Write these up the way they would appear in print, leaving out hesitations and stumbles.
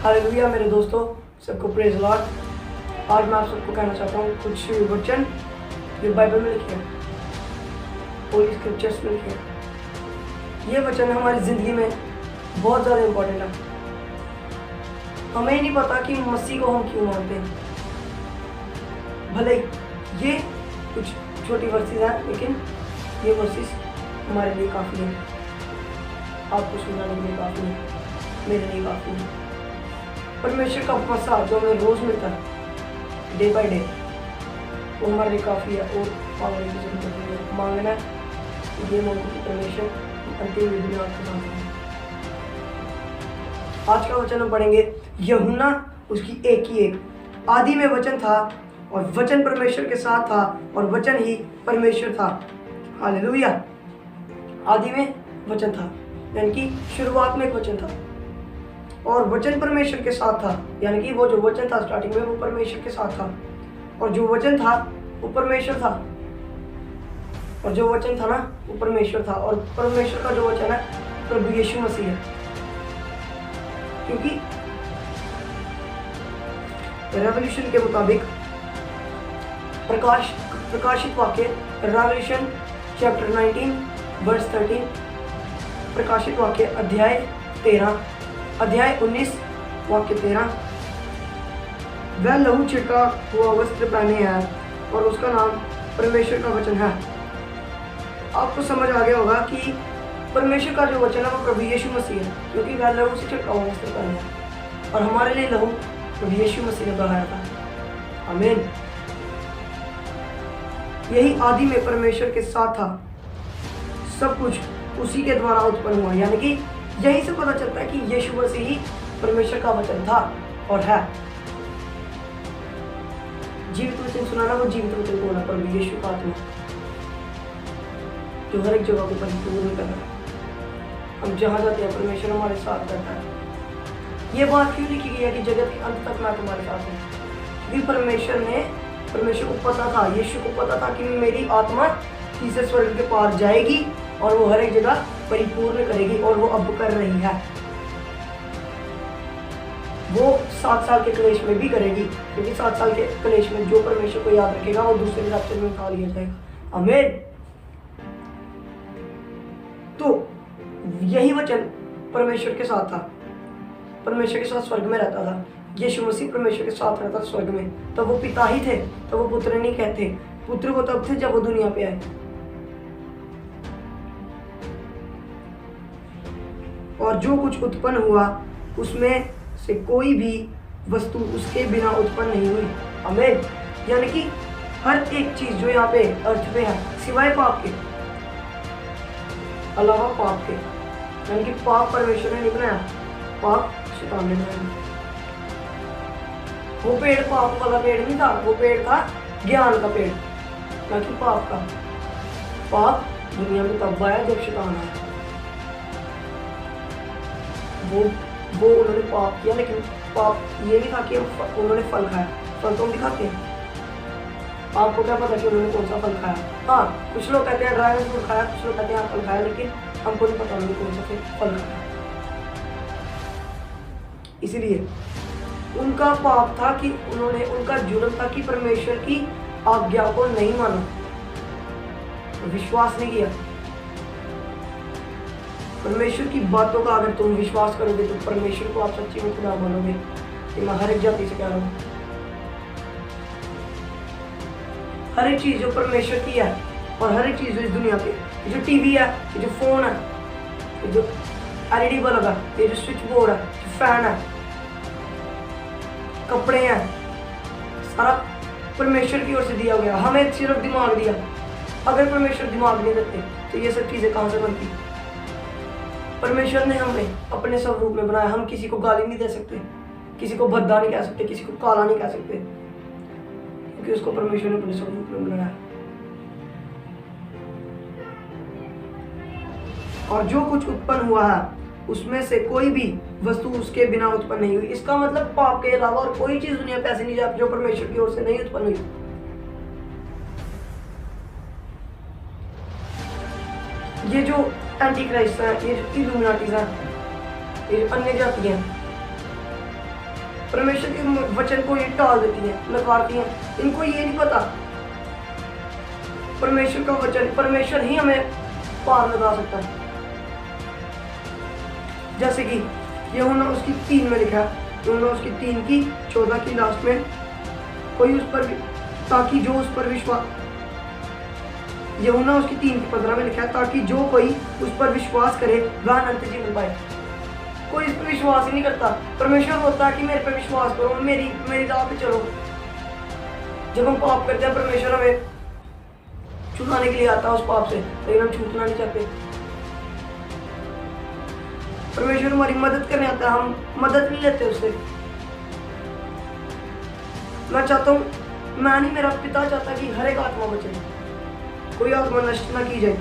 Hallelujah मेरे दोस्तों, सबको प्रेज लॉर्ड। आज मैं आप सबको कहना चाहता हूँ कुछ वचन जो बाइबल में लिखे हैं, होली स्क्रिप्चर्स में लिखे हैं। ये वचन हमारी ज़िंदगी में बहुत ज़्यादा इम्पोर्टेंट है। हमें ही नहीं पता कि मसीह को हम क्यों मानते हैं। भले ये कुछ छोटी वर्सेस हैं, लेकिन ये वर्सेस हमारे लिए काफ़ी है। आपको सुनाने के लिए काफ़ी है, मेरे लिए काफ़ी है। परमेश्वर का प्रसाद जो हमें रोज़ मिलता है, डे बाय डे, वो हमारे लिए काफ़ी है और मांगने की जरूरत नहीं है। मांगना ये मांगो कि परमेश्वर अंतिम विधि में आपके साथ है। आज का वचन हम पढ़ेंगे यूहन्ना उसकी एक ही एक। आदि में वचन था और वचन परमेश्वर के साथ था और वचन ही परमेश्वर था। हालेलुया। आदि में वचन था, यानी कि शुरुआत में एक वचन था और वचन परमेश्वर के साथ था, यानी कि वो जो वचन था स्टार्टिंग में वो परमेश्वर के साथ था और जो वचन था वो परमेश्वर था और जो वचन था ना वो परमेश्वर था। और परमेश्वर का जो वचन है प्रभु यीशु मसीह है, क्योंकि रेवल्यूशन के मुताबिक प्रकाशित वाक्य रेवल्यूशन चैप्टर 19 वर्स 13, प्रकाशित वाक्य अध्याय 19 वाक्य 13। वह लहू छिड़का हुआ वस्त्र पहने है और उसका नाम परमेश्वर का वचन है। आपको समझ आ गया होगा कि परमेश्वर का जो वचन है वो प्रभु यीशु मसीह है, क्योंकि वह लहू से छिड़का हुआ वस्त्र पहने है और हमारे लिए लहू प्रभु यीशु मसीह ने बहाया था। आमीन। यही आदि में परमेश्वर के साथ था, सब कुछ उसी के द्वारा उत्पन्न हुआ, यानी कि यही से पता चलता है कि यीशु मसीह ही परमेश्वर का वचन था और है। जीवित वचन सुनाना, वो जीवित वचन को होना प्रभु यीशु का आत्मा जो हर एक जगह को परिपूर्ण कर रहा है। हम जहाँ जाते हैं परमेश्वर हमारे साथ करता है। ये बात क्यों लिखी गई है कि जगत के अंत तक मैं तुम्हारे साथ हूँ? क्योंकि परमेश्वर को पता था, यीशु को पता था कि मेरी आत्मा तीसरे स्वर्ग के पार जाएगी और वो हर एक जगह परिपूर्ण करेगी, और वो अब कर रही है। वो 7 साल के क्लेश में भी करेगी, क्योंकि 7 साल के क्लेश में जो परमेश्वर को याद रखेगा वो दूसरे रैप्चर में उठा लिया जाएगा। आमीन। तो यही वचन परमेश्वर के साथ था, परमेश्वर के साथ स्वर्ग में रहता था। यीशु मसीह परमेश्वर के साथ रहता स्वर्ग में, तब वो पिता ही थे, तब वो पुत्र नहीं कहते। पुत्र वो तब थे जब वो दुनिया पे आए। और जो कुछ उत्पन्न हुआ उसमें से कोई भी वस्तु उसके बिना उत्पन्न नहीं हुई। आमीन। यानी कि हर एक चीज जो यहाँ पे अर्थ पे है, सिवाय पाप के, अलावा पाप के, यानी कि पाप परमेश्वर ने नहीं बनाया, पाप शैतान ने बनाया। वो पेड़ पाप वाला पेड़ नहीं था, वो पेड़ था ज्ञान का पेड़, ना कि पाप का। पाप दुनिया में तब आया जब शैतान आया। वो उन्होंने पाप किया, लेकिन पाप ये नहीं था कि उन्होंने फल खाया। फल तो हम दिखाते हैं, आपको क्या पता कि उन्होंने कौन सा फल खाया? हाँ, कुछ लोग कहते हैं ड्रैगन फ्रूट खाया, कुछ लोग कहते हैं एप्पल खाया, लेकिन हमको नहीं पता उन्होंने कौन सा फल खाया। इसलिए उनका पाप था कि उनका जुर्म था कि परमेश्वर की आज्ञा को नहीं माना, विश्वास नहीं किया। परमेश्वर की बातों का अगर तुम विश्वास करोगे तो परमेश्वर को आप सच्ची में खुदा मानोगे। कि मैं हर एक जाति से कह रहा हूँ, हर एक चीज जो परमेश्वर की है और हर एक चीज जो इस दुनिया पे, ये जो टीवी है, ये जो फोन है, ये जो LED बल्ब है, ये जो स्विच बोर्ड है, जो फैन है, कपड़े हैं, सारा परमेश्वर की ओर से दिया गया। हमें सिर्फ दिमाग दिया। अगर परमेश्वर दिमाग नहीं देते तो ये सब चीजें कहां से बनती? परमेश्वर ने हमें अपने स्वरूप में बनाया। हम किसी को गाली नहीं दे सकते, किसी को भद्दा नहीं कह सकते, किसी को काला नहीं कह सकते, क्योंकि उसको परमेश्वर ने अपने स्वरूप में बनाया। और जो कुछ उत्पन्न हुआ है उसमें से कोई भी वस्तु उसके बिना उत्पन्न नहीं हुई। इसका मतलब पाप के अलावा और कोई चीज दुनिया पे ऐसी नहीं जाती जो परमेश्वर की ओर से नहीं उत्पन्न हुई। ये जो एंटी क्राइस्ट है, ये जो इल्यूमिनाटीज है, ये अन्य जाति हैं, परमेश्वर के वचन को ये टाल देती हैं, नकारती हैं। इनको ये नहीं पता परमेश्वर का वचन, परमेश्वर ही हमें पार लगा सकता है। जैसे कि यूहन्ना उसकी 3 में लिखा है, यूहन्ना उसकी 3 की 14 की लास्ट में, कोई उस पर ताकि जो उस पर विश्वास, यूहन्ना उसकी 3 की 15 में लिखा है, ताकि जो कोई उस पर विश्वास करे वह अनंत जीवन पाए। कोई इस पर विश्वास ही नहीं करता। परमेश्वर होता है कि मेरे पे विश्वास करो, मेरी राह पे चलो। जब हम पाप करते हैं, परमेश्वर हमें छुड़ाने के लिए आता है उस पाप से, लेकिन हम छूटना नहीं चाहते। परमेश्वर हमारी मदद करने आता है, हम मदद नहीं लेते उससे। मैं चाहता हूँ, मैं नहीं, मेरा पिता चाहता कि हर एक आत्मा बचे, कोई आत्मा नष्ट ना की जाए।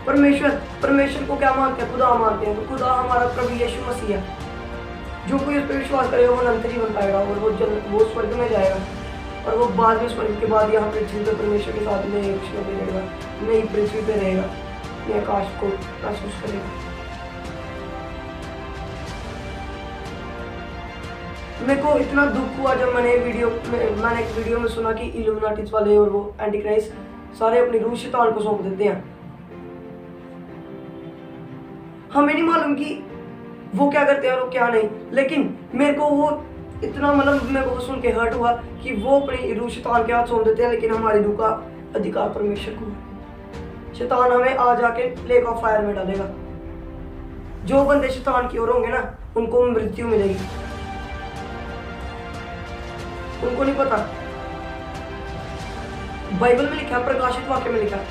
परमेश्वर को क्या मानते हैं? खुदा मानते हैं। तो खुदा हमारा प्रभु यीशु मसीह है। जो कोई उस पर विश्वास करेगा वो अनंत जीवन पाएगा और वो स्वर्ग में जाएगा, और वो बाद में स्वर्ग के बाद यहाँ पृथ्वी पर परमेश्वर के साथ नए वृक्ष में रहेगा, नई पृथ्वी पे रहेगा, नए आकाश को महसूस करेगा। मेरे को इतना दुख हुआ जब मैंने एक वीडियो में सुना कि इल्यूमिनाटीज वाले और वो एंटी क्राइस्ट सारे अपनी रूह शैतान को सौंप देते हैं। हमें नहीं मालूम कि वो क्या करते हैं और वो क्या नहीं, लेकिन मेरे को वो इतना, मतलब मेरे को सुन के हर्ट हुआ कि वो अपनी रूह शैतान के हाथ सौंप देते हैं, लेकिन हमारी रूह का अधिकार परमेश्वर को। शैतान हमें आ जाके लेक ऑफ फायर में डालेगा। जो बंदे शैतान की ओर होंगे ना, उनको मृत्यु मिलेगी। उनको नहीं पता। बाइबल में लिखा है, प्रकाशित वाक्य में लिखा है,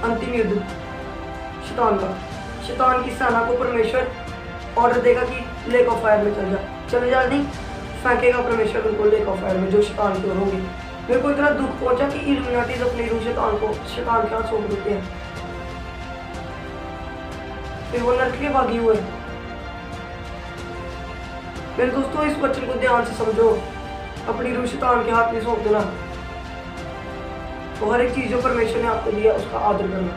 अंतिम युद्ध शैतान का, शैतान की सेना को परमेश्वर ऑर्डर देगा कि लेक ऑफ फायर में चले जा नहीं, फेंकेगा परमेश्वर उनको लेक ऑफ फायर में, जो शैतान की ओर होंगे। मेरे को इतना दुख पहुंचा कि इल्यूमिनाटीज अपनी रूह शैतान के हाथ सौंप देते हैं, फिर वो नरक के भागी हुए। मेरे दोस्तों, इस वचन को ध्यान से समझो, अपनी रूह शैतान के हाथ में सौंप देना। तो हर एक चीज जो परमेश्वर ने आपको दिया उसका आदर करना।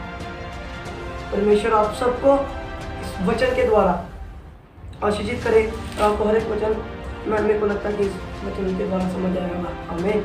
परमेश्वर आप सबको इस वचन के द्वारा आशीषित करे। आपको हर एक वचन, मेरे को लगता है कि इस वचन के द्वारा समझ आएगा। आमीन।